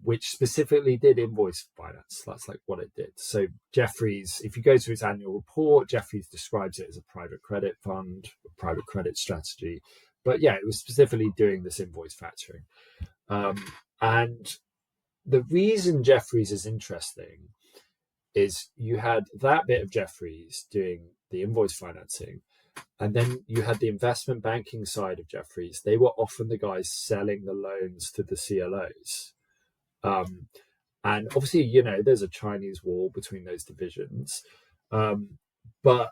which specifically did invoice finance. That's like what it did. So Jefferies, if you go to its annual report, Jefferies describes it as a private credit fund, a private credit strategy. But yeah, it was specifically doing this invoice factoring. And the reason Jefferies is interesting is you had that bit of Jefferies doing the invoice financing, and then you had the investment banking side of Jefferies. They were often the guys selling the loans to the CLOs. And obviously, there's a Chinese wall between those divisions. But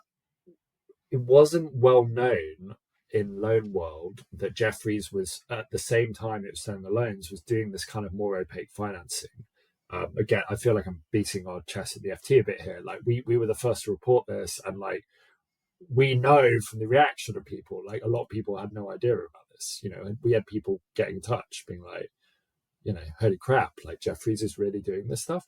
it wasn't well known in loan world that Jefferies was, at the same time it was selling the loans, was doing this kind of more opaque financing. Again, I feel like I'm beating our chest at the FT a bit here. Like, we were the first to report this, and like, we know from the reaction of people, like, a lot of people had no idea about this, and we had people getting in touch being like, holy crap, like Jefferies is really doing this stuff.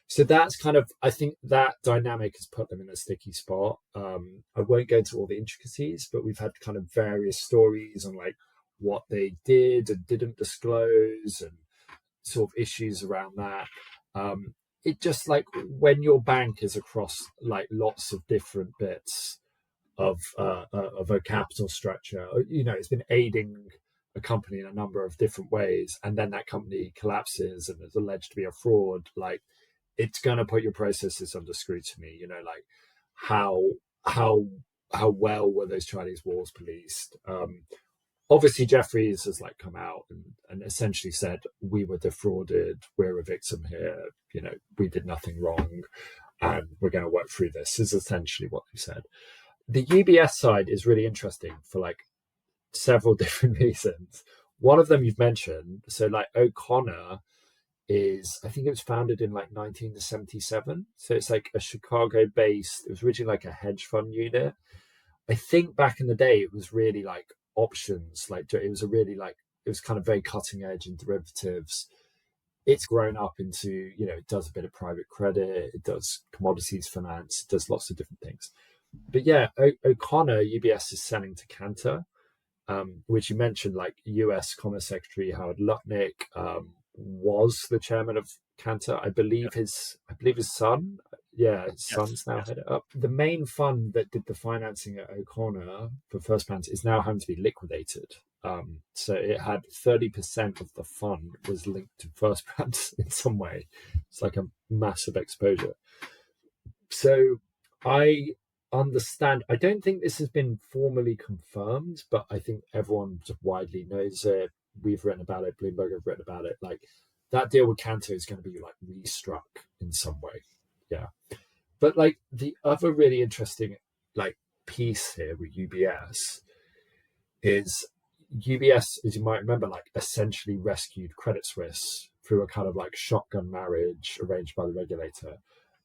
So that's kind of, I think that dynamic has put them in a sticky spot. I won't go into all the intricacies, but we've had kind of various stories on like what they did and didn't disclose and sort of issues around that. It just, like, when your bank is across like lots of different bits of a capital structure, it's been aiding a company in a number of different ways, and then that company collapses and is alleged to be a fraud, like, it's going to put your processes under scrutiny. Like, how well were those Chinese walls policed? Obviously Jefferies has like come out and essentially said, we were defrauded, we're a victim here, we did nothing wrong, and we're going to work through this, is essentially what they said. The UBS side is really interesting for like several different reasons. One of them you've mentioned. So like O'Connor is, I think it was founded in like 1977. So it's like a Chicago based, it was originally like a hedge fund unit. I think back in the day, it was really like options. Like it was a really like, it was kind of very cutting edge in derivatives. It's grown up into, it does a bit of private credit, it does commodities finance, it does lots of different things. But yeah, O'Connor, UBS is selling to Cantor, which you mentioned, like US Commerce Secretary Howard Lutnick was the chairman of Cantor. I believe his son, his Yes. son's now Yes. head it up. The main fund that did the financing at O'Connor for First Brands is now having to be liquidated. So it had 30% of the fund was linked to First Brands in some way. It's like a massive exposure. So I understand. I don't think this has been formally confirmed, but I think everyone just widely knows it. We've written about it. Bloomberg have written about it. Like that deal with Cantor is going to be like restruck in some way. Yeah. But like the other really interesting like piece here with UBS is UBS, as you might remember, like essentially rescued Credit Suisse through a kind of like shotgun marriage arranged by the regulator.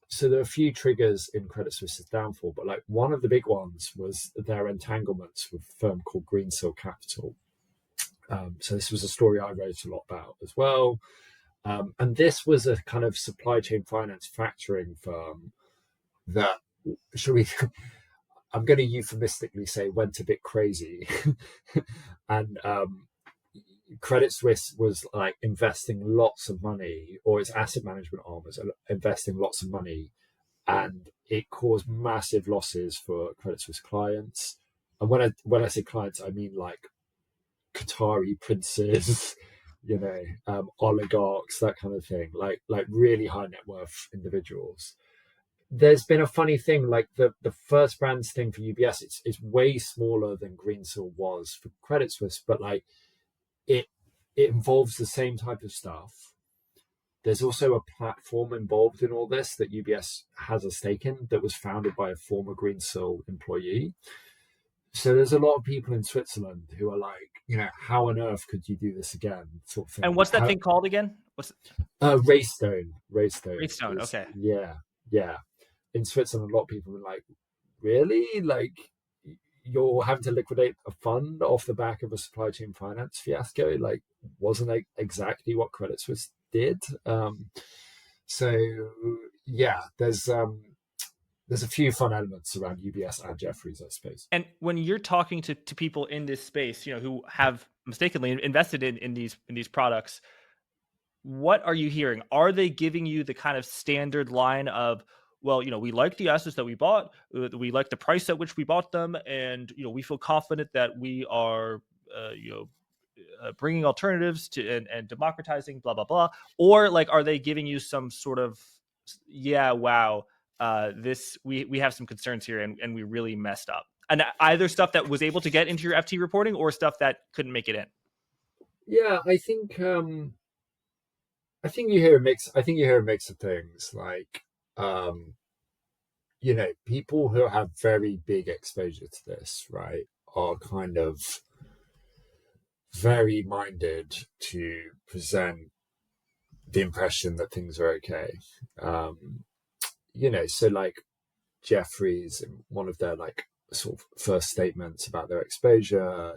So there are a few triggers in Credit Suisse's downfall, but like one of the big ones was their entanglements with a firm called Greensill Capital. So this was a story I wrote a lot about as well. And this was a kind of supply chain finance factoring firm that, should we, I'm going to euphemistically say, went a bit crazy. And Credit Suisse was like investing lots of money, or its asset management arm was investing lots of money, and it caused massive losses for Credit Suisse clients. And when I say clients, I mean like Qatari princes, oligarchs, that kind of thing, like really high net worth individuals. There's been a funny thing, like the First Brands thing for UBS. It's way smaller than Greensill was for Credit Suisse, but like it it involves the same type of stuff. There's also a platform involved in all this that UBS has a stake in that was founded by a former Greensill employee. So there's a lot of people in Switzerland who are like, how on earth could you do this again? Sort of thing. And what's that thing called again? What's Raistone. Raistone Raistone? is, Okay. yeah, yeah. In Switzerland, a lot of people are like, really? Like, you're having to liquidate a fund off the back of a supply chain finance fiasco? Like, wasn't exactly what Credit Suisse did? So yeah, there's a few fun elements around UBS and Jefferies, I suppose. And when you're talking to people in this space, who have mistakenly invested in these products, what are you hearing? Are they giving you the kind of standard line of, well, we like the assets that we bought, we like the price at which we bought them, and we feel confident that we are, bringing alternatives to and democratizing, blah blah blah, or like, are they giving you some sort of, yeah, wow, this we have some concerns here, and we really messed up, and either stuff that was able to get into your FT reporting or stuff that couldn't make it in? Yeah, I think you hear a mix. I think you hear a mix of things like, people who have very big exposure to this, right, are kind of very minded to present the impression that things are okay. So like Jefferies, in one of their like sort of first statements about their exposure,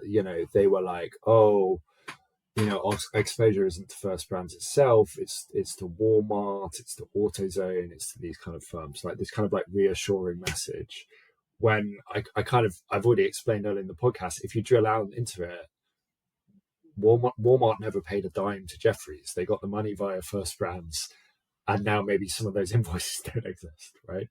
they were like, oh, our exposure isn't to First Brands itself, it's to Walmart, it's to AutoZone, it's to these kind of firms, like this kind of like reassuring message. When I've already explained earlier in the podcast, if you drill out into it, Walmart never paid a dime to Jefferies. They got the money via First Brands, and now maybe some of those invoices don't exist, right?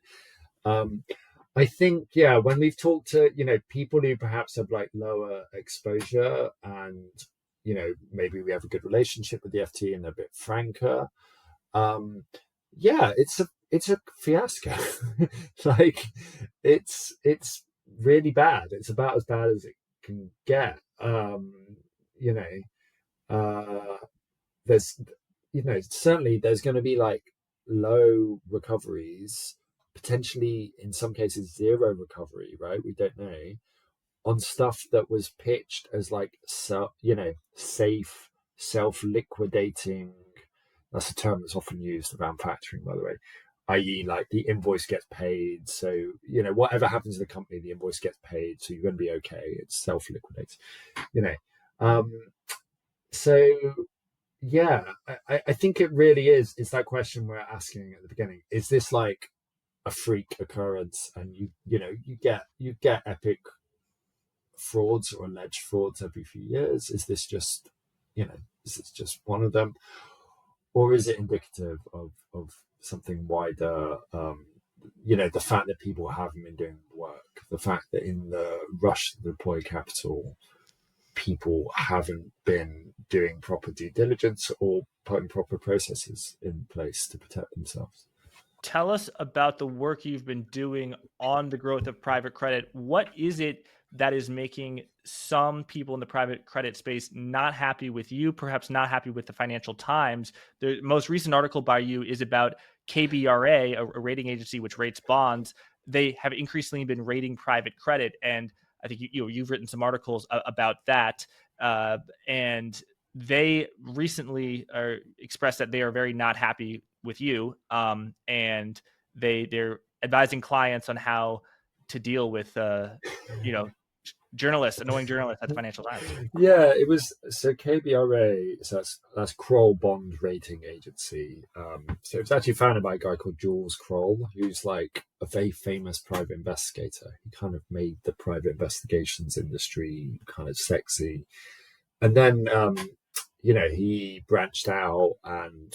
I think, yeah, when we've talked to, people who perhaps have like lower exposure, and, maybe we have a good relationship with the FT and they're a bit franker. Yeah, it's a fiasco. Like it's really bad. It's about as bad as it can get. You know, there's, certainly there's going to be like low recoveries, potentially in some cases zero recovery, right? We don't know. on stuff that was pitched as like, so, safe, self-liquidating. That's a term that's often used around factoring, by the way, i.e., like the invoice gets paid. So, whatever happens to the company, the invoice gets paid. So you're going to be okay. It's self-liquidates, you know. So yeah, I think it really is. It's that question we're asking at the beginning. Is this like a freak occurrence? And you get epic frauds or alleged frauds every few years. Is this just, is this just one of them, or is it indicative of something wider? The fact that people haven't been doing the work, the fact that in the rush to deploy capital, people haven't been doing proper due diligence or putting proper processes in place to protect themselves. Tell us about the work you've been doing on the growth of private credit. What is it that is making some people in the private credit space not happy with you, perhaps not happy with the Financial Times? The most recent article by you is about KBRA, a rating agency which rates bonds. They have increasingly been rating private credit, and I think you've written some articles about that. And they recently expressed that they are very not happy with you, and they're advising clients on how to deal with annoying journalists at the Financial Times. Yeah, it was so KBRA. So that's Kroll Bond Rating Agency. So it was actually founded by a guy called Jules Kroll, who's like a very famous private investigator. He kind of made the private investigations industry kind of sexy, and then he branched out, and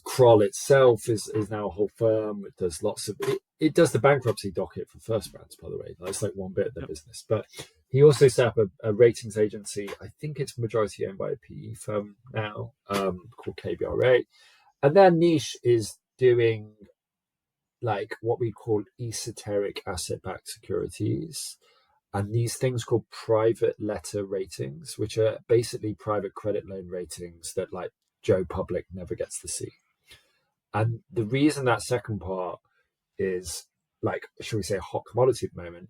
Kroll itself is now a whole firm. It does lots of it does the bankruptcy docket for first brands, by the way. That's like one bit of the business. But he also set up a ratings agency. I think it's majority owned by a PE firm now, called KBRA. And their niche is doing like what we call esoteric asset-backed securities. And these things called private letter ratings, which are basically private credit loan ratings that like Joe Public never gets to see. And the reason that second part is like, shall we say, a hot commodity at the moment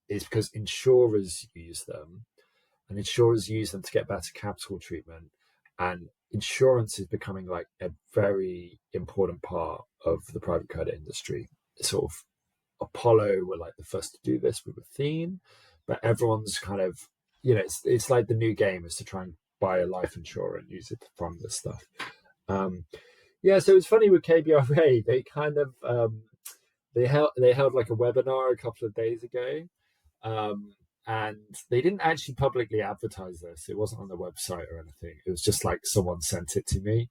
is because insurers use them, and insurers use them to get better capital treatment. And insurance is becoming like a very important part of the private credit industry. Sort of Apollo were like the first to do this with Athene, but everyone's kind of, it's like the new game is to try and buy a life insurer and use it to fund this stuff. So it's funny with KBRA. They kind of they held like a webinar a couple of days ago, and they didn't actually publicly advertise this. It wasn't on their website or anything. It was just like someone sent it to me,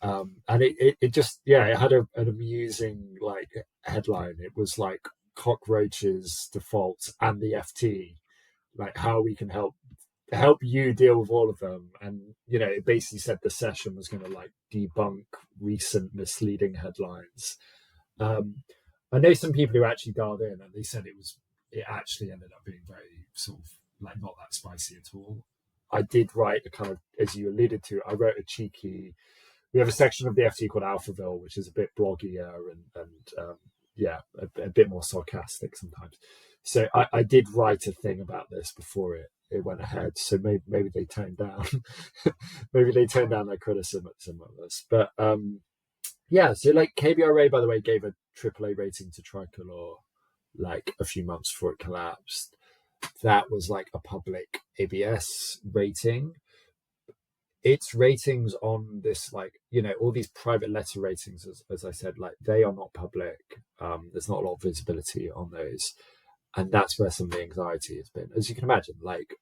and it just it had an amusing like headline. It was like cockroaches, defaults, and the FT, like how we can help you deal with all of them. And it basically said the session was going to like debunk recent misleading headlines. I know some people who actually dialed in, and they said it actually ended up being very sort of like not that spicy at all. I did write a kind of, as you alluded to, I wrote a cheeky. We have a section of the FT called Alphaville, which is a bit bloggier and a bit more sarcastic sometimes. So I did write a thing about this before it went ahead. So maybe they toned down, maybe they toned down their criticism at some of us. But so like KBRA, by the way, gave a AAA rating to Tricolor like a few months before it collapsed. That was like a public ABS rating. Its ratings on this, like, all these private letter ratings, as I said, like they are not public. There's not a lot of visibility on those. And that's where some of the anxiety has been. As you can imagine, like,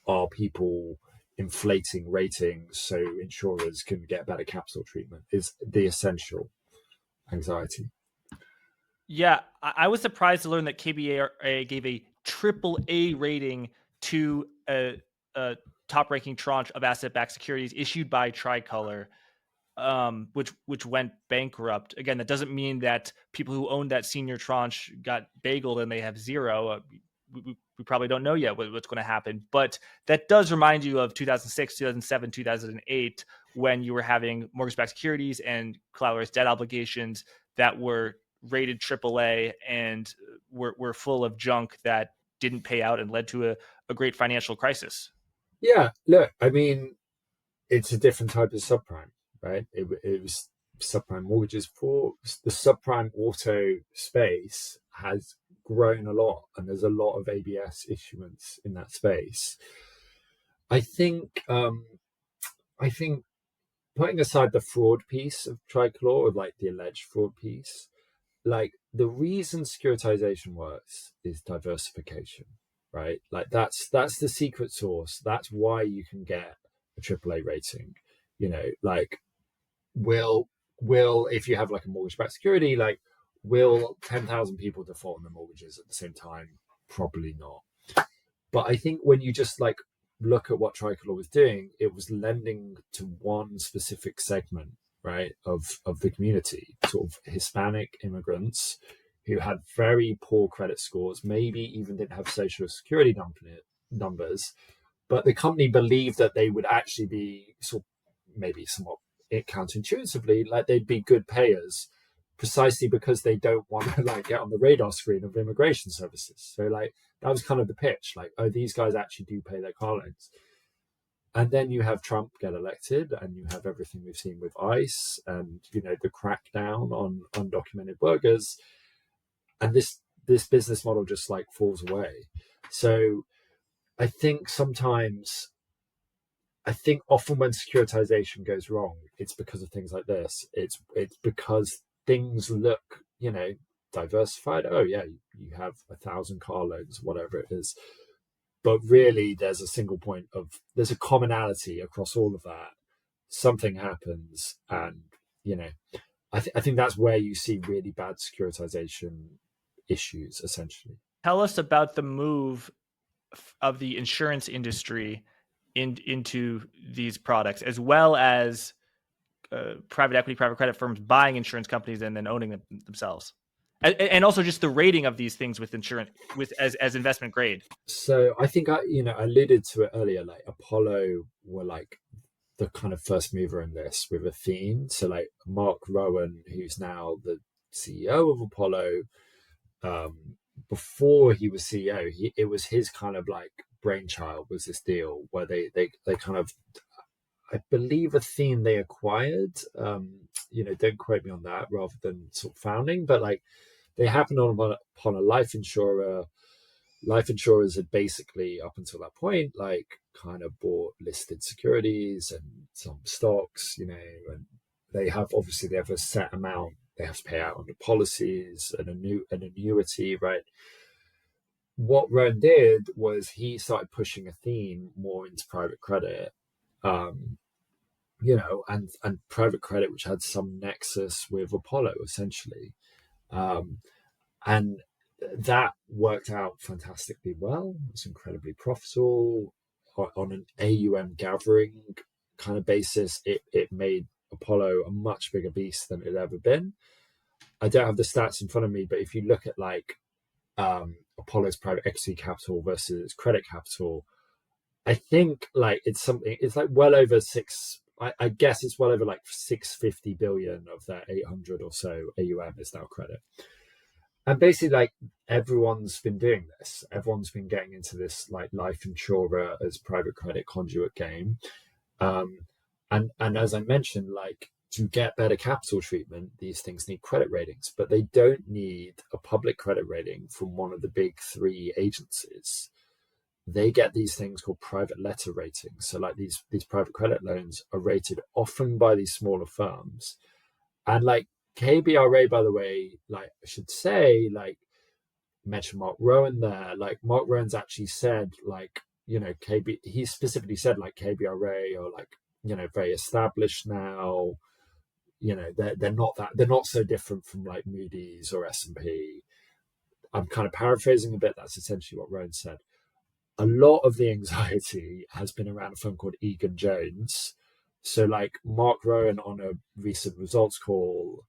are people inflating ratings so insurers can get better capital treatment is the essential anxiety. Yeah, I was surprised to learn that KBRA gave a AAA rating to a top-ranking tranche of asset-backed securities issued by Tricolor, which went bankrupt. Again, that doesn't mean that people who owned that senior tranche got bageled and they have zero. We probably don't know yet what's going to happen, but that does remind you of 2006, 2007, 2008, when you were having mortgage-backed securities and collateralized debt obligations that were rated AAA and were full of junk that didn't pay out and led to a great financial crisis. Yeah, look, I mean, it's a different type of subprime, right? It was subprime mortgages. For the subprime auto space has grown a lot, and there's a lot of ABS issuance in that space. I think I think putting aside the fraud piece of Tricolor, or like the alleged fraud piece, like the reason securitization works is diversification, right? Like that's the secret sauce. That's why you can get a AAA rating. You know, like will if you have like a mortgage-backed security, like will 10,000 people default on their mortgages at the same time? Probably not. But I think when you just like look at what Tricolor was doing, it was lending to one specific segment, right, of the community, sort of Hispanic immigrants who had very poor credit scores, maybe even didn't have social security numbers, but the company believed that they would actually be sort of maybe somewhat counterintuitively like they'd be good payers precisely because they don't want to like get on the radar screen of immigration services. So like that was kind of the pitch, like, oh, these guys actually do pay their car loans. And then you have Trump get elected, and you have everything we've seen with ICE, and you know the crackdown on undocumented workers, and this business model just like falls away. So I think sometimes, I think often when securitization goes wrong, it's because of things like this. It's because things look, you know, diversified. Oh yeah, you have 1,000 car loans, whatever it is. But really, there's a single point of there's a commonality across all of that. Something happens, and you know, I think that's where you see really bad securitization issues, essentially. Tell us about the move of the insurance industry into these products, as well as private equity, private credit firms buying insurance companies and then owning them themselves, and also just the rating of these things with insurance with as investment grade. So I think I alluded to it earlier. Like Apollo were like the kind of first mover in this with Athene. So like Mark Rowan, who's now the CEO of Apollo, before he was CEO, it was his kind of like brainchild was this deal where they kind of, I believe Athene they acquired. Don't quote me on that, rather than sort of founding, but like they happened upon a life insurer. Life insurers had basically, up until that point, like kind of bought listed securities and some stocks, you know, and they have a set amount they have to pay out under policies and an annuity, right? What Rowan did was he started pushing Athene more into private credit, um, and private credit, which had some nexus with Apollo, essentially. Um, and that worked out fantastically well. It's incredibly profitable on an AUM gathering kind of basis. It made Apollo a much bigger beast than it had ever been. I don't have the stats in front of me, but if you look at like Apollo's private equity capital versus credit capital, I think like it's like well over six. I guess it's well over like 650 billion of their 800 or so AUM is now credit. And basically, like everyone's been doing this. Everyone's been getting into this like life insurer as private credit conduit game. Um, and as I mentioned, like to get better capital treatment, these things need credit ratings, but they don't need a public credit rating from one of the big three agencies. They get these things called private letter ratings. So like these private credit loans are rated often by these smaller firms. And like KBRA, by the way, like I should say, like mention Mark Rowan there. Like Mark Rowan's actually said, like, you know, he specifically said like KBRA are like, you know, very established now. You know, they're not so different from like Moody's or S&P. I'm kind of paraphrasing a bit. That's essentially what Rowan said. A lot of the anxiety has been around a firm called Egan-Jones. So like Mark Rowan on a recent results call,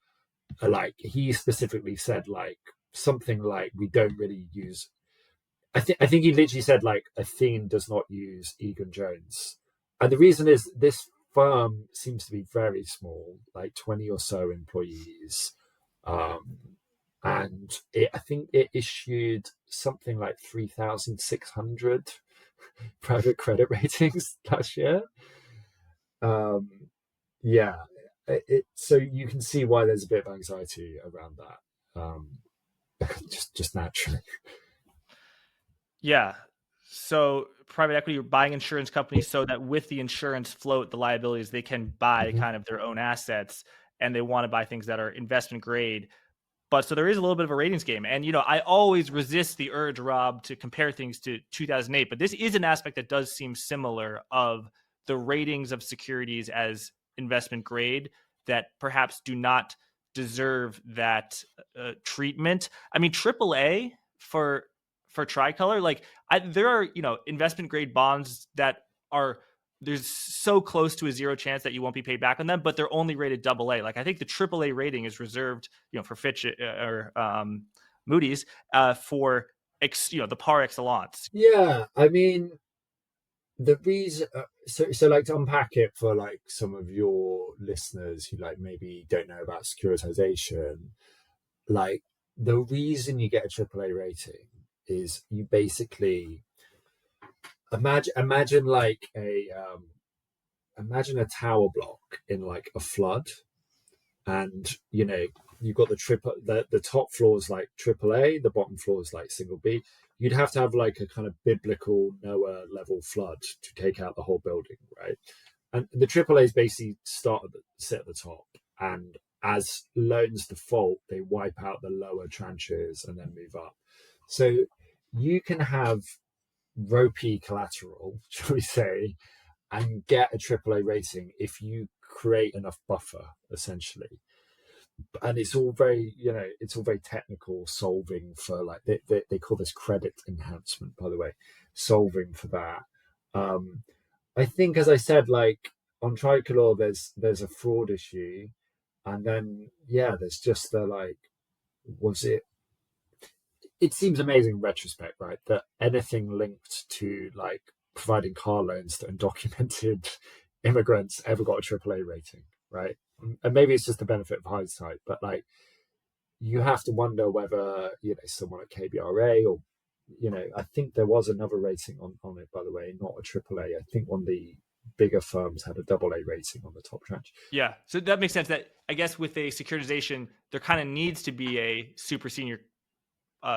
like he specifically said like something like we don't really use. I think he literally said like Athene does not use Egan-Jones, and the reason is this firm seems to be very small, like 20 or so employees. Um, and I think it issued something like 3,600 private credit ratings last year. Um, yeah, so you can see why there's a bit of anxiety around that, just naturally. Yeah. So private equity are buying insurance companies so that with the insurance float, the liabilities, they can buy Mhm. kind of their own assets, and they want to buy things that are investment grade. But so there is a little bit of a ratings game. And, I always resist the urge, Rob, to compare things to 2008. But this is an aspect that does seem similar of the ratings of securities as investment grade that perhaps do not deserve that treatment. I mean, AAA for Tricolor, like there are, investment grade bonds that are there's so close to a zero chance that you won't be paid back on them, but they're only rated AA. Like I think the AAA rating is reserved, for Fitch or Moody's for the par excellence. Yeah, I mean, the reason, so like to unpack it for like some of your listeners who like maybe don't know about securitization, like the reason you get a AAA rating is you basically imagine like imagine a tower block in like a flood, and you've got the top floor is like AAA, the bottom floor is like single B. You'd have to have like a kind of biblical Noah level flood to take out the whole building, right? And the AAA's basically sit at the top, and as loans default, they wipe out the lower tranches and then move up. So you can have ropey collateral, shall we say, and get a AAA rating if you create enough buffer, essentially. And it's all very, it's all very technical, solving for like they call this credit enhancement, by the way, solving for that. Um, I think, as I said, like on Tricolor, there's a fraud issue, and then there's just the like, was it? It seems amazing in retrospect, right? That anything linked to like providing car loans to undocumented immigrants ever got a AAA rating, right? And maybe it's just the benefit of hindsight, but like you have to wonder whether someone at KBRA or I think there was another rating on it, by the way, not a AAA. I think one of the bigger firms had a AA rating on the top tranche. Yeah, so that makes sense. That I guess with a securitization, there kind of needs to be a super senior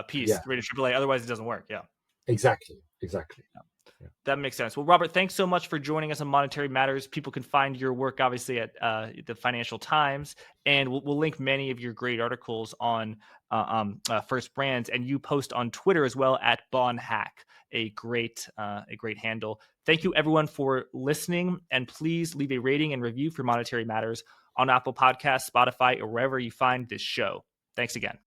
piece Yeah, rated AAA, otherwise it doesn't work. Yeah. exactly. Yeah. Yeah. That makes sense. Well, Robert, thanks so much for joining us on Monetary Matters. People can find your work obviously at the Financial Times, and we'll link many of your great articles on First Brands, and you post on Twitter as well at BonHack, a great handle. Thank you everyone for listening, and please leave a rating and review for Monetary Matters on Apple Podcasts, Spotify, or wherever you find this show. Thanks again.